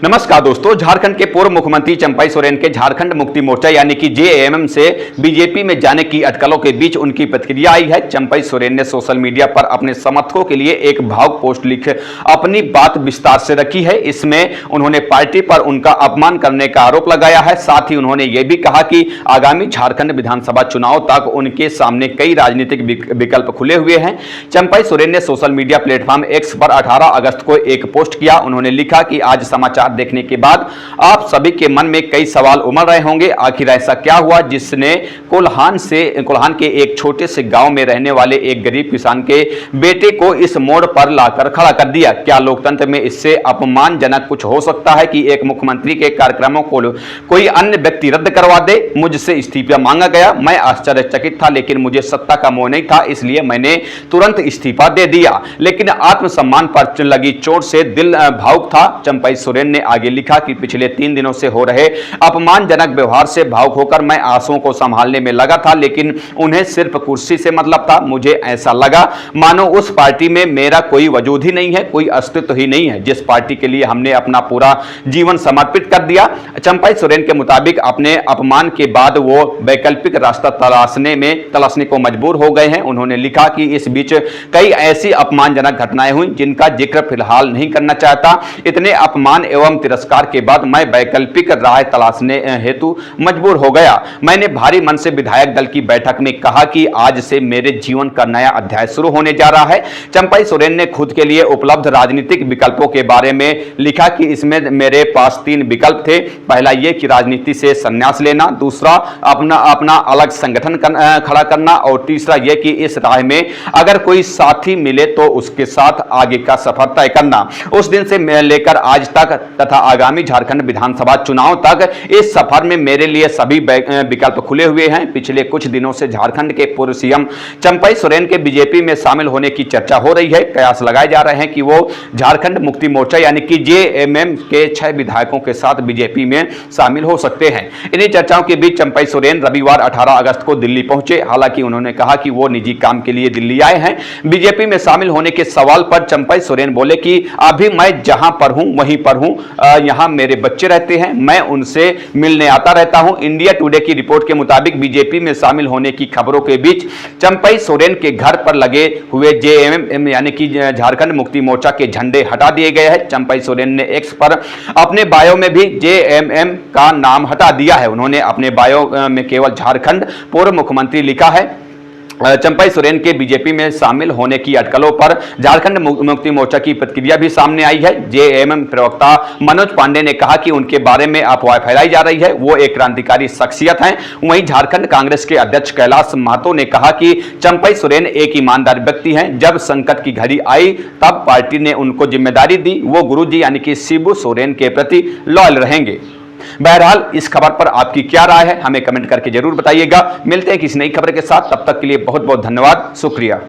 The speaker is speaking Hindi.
नमस्कार दोस्तों, झारखंड के पूर्व मुख्यमंत्री चंपई सोरेन के झारखंड मुक्ति मोर्चा यानी कि जेएमएम से बीजेपी में जाने की अटकलों के बीच उनकी प्रतिक्रिया आई है। चंपई सोरेन ने सोशल मीडिया पर अपने समर्थकों के लिए एक भावुक पोस्ट लिख अपनी बात विस्तार से रखी है। इसमें उन्होंने पार्टी पर उनका अपमान करने का आरोप लगाया है। साथ ही उन्होंने यह भी कहा कि आगामी झारखंड विधानसभा चुनाव तक उनके सामने कई राजनीतिक विकल्प खुले हुए हैं। चंपई सोरेन ने सोशल मीडिया प्लेटफॉर्म एक्स पर 18 अगस्त को एक पोस्ट किया। उन्होंने लिखा कि आज समाचार देखने के बाद आप सभी के मन में कई सवाल उमड़ रहे होंगे। आखिर ऐसा क्या हुआ जिसने कोल्हान के एक छोटे से गांव में रहने वाले एक गरीब किसान के बेटे को इस मोड़ पर लाकर खड़ा कर दिया? क्या लोकतंत्र में इससे अपमानजनक कुछ हो सकता है कि एक मुख्यमंत्री के कार्यक्रमों को कोई अन्य व्यक्ति रद्द करवा दे? मुझसे इस्तीफा मांगा गया। मैं आश्चर्यचकित था, लेकिन मुझे सत्ता का मोह नहीं था, इसलिए मैंने तुरंत इस्तीफा दे दिया। लेकिन आत्मसम्मान पर लगी चोट से दिल भावुक था। चंपई सोरेन ने आगे लिखा कि पिछले 3 दिनों से हो रहे अपमानजनक व्यवहार से भावुक होकर मैं आंसुओं को संभालने में लगा था, लेकिन उन्हें सिर्फ कुर्सी से मतलब था। मुझे ऐसा लगा मानो उस पार्टी में मेरा कोई वजूद ही नहीं है, कोई अस्तित्व ही नहीं है, जिस पार्टी के लिए हमने अपना पूरा जीवन समर्पित कर दिया। चंपई सोरेन के मुताबिक अपने अपमान के बाद वो वैकल्पिक रास्ता तलाशने को मजबूर हो गए हैं। उन्होंने लिखा कि इस बीच कई ऐसी अपमानजनक घटनाएं हुई जिनका जिक्र फिलहाल नहीं करना चाहता। इतने अपमान एवं तिरस्कार के बाद मैं वैकल्पिक राह तलाशने हेतु मजबूर हो गया। मैंने भारी मन से विधायक दल की बैठक में कहा कि आज से मेरे जीवन का नया अध्याय शुरू होने जा रहा है। चंपई सोरेन ने खुद के लिए उपलब्ध राजनीतिक विकल्पों के बारे में लिखा कि इसमें मेरे पास 3 विकल्प थे। पहला यह कि राजनीति से संन्यास लेना, दूसरा अपना अलग संगठन खड़ा करना, और तीसरा यह कि इस राह में अगर कोई साथी मिले तो उसके साथ आगे का सफर तय करना। उस दिन से लेकर आज तक तथा आगामी झारखंड विधानसभा चुनाव तक इस सफर में मेरे लिए सभी विकल्प खुले हुए हैं। पिछले कुछ दिनों से झारखंड के पूर्व सीएम चंपई सोरेन के बीजेपी में शामिल होने की चर्चा हो रही है। कयास लगाए जा रहे हैं कि वो झारखंड मुक्ति मोर्चा यानी कि जेएमएम के 6 विधायकों के साथ बीजेपी में शामिल हो सकते हैं। इन्हीं चर्चाओं के बीच चंपई सोरेन रविवार 18 अगस्त को दिल्ली पहुंचे। हालांकि उन्होंने कहा कि वो निजी काम के लिए दिल्ली आए हैं। बीजेपी में शामिल होने के सवाल पर चंपई सोरेन बोले कि अभी मैं जहां पर हूं वहीं पर हूं, यहां मेरे बच्चे रहते हैं, मैं उनसे मिलने आता रहता हूं। इंडिया टुडे की रिपोर्ट के मुताबिक बीजेपी में शामिल होने की खबरों के बीच चंपई सोरेन के घर पर लगे हुए जेएमएम यानी कि झारखंड मुक्ति मोर्चा के झंडे हटा दिए गए हैं। चंपई सोरेन ने एक्स पर अपने बायो में भी जेएमएम का नाम हटा दिया है। उन्होंने अपने बायो में केवल झारखंड पूर्व मुख्यमंत्री लिखा है। चंपई सोरेन के बीजेपी में शामिल होने की अटकलों पर झारखंड मुक्ति मोर्चा की प्रतिक्रिया भी सामने आई है। जेएमएम प्रवक्ता मनोज पांडे ने कहा कि उनके बारे में अफवाह फैलाई जा रही है, वो एक क्रांतिकारी शख्सियत हैं। वहीं झारखंड कांग्रेस के अध्यक्ष कैलाश महतो ने कहा कि चंपई सोरेन एक ईमानदार व्यक्ति हैं। जब संकट की घड़ी आई तब पार्टी ने उनको जिम्मेदारी दी। वो गुरुजी यानी कि शिबू सोरेन के प्रति लॉयल रहेंगे। बहरहाल इस खबर पर आपकी क्या राय है, हमें कमेंट करके जरूर बताइएगा। मिलते हैं किसी नई खबर के साथ, तब तक के लिए बहुत बहुत धन्यवाद, शुक्रिया।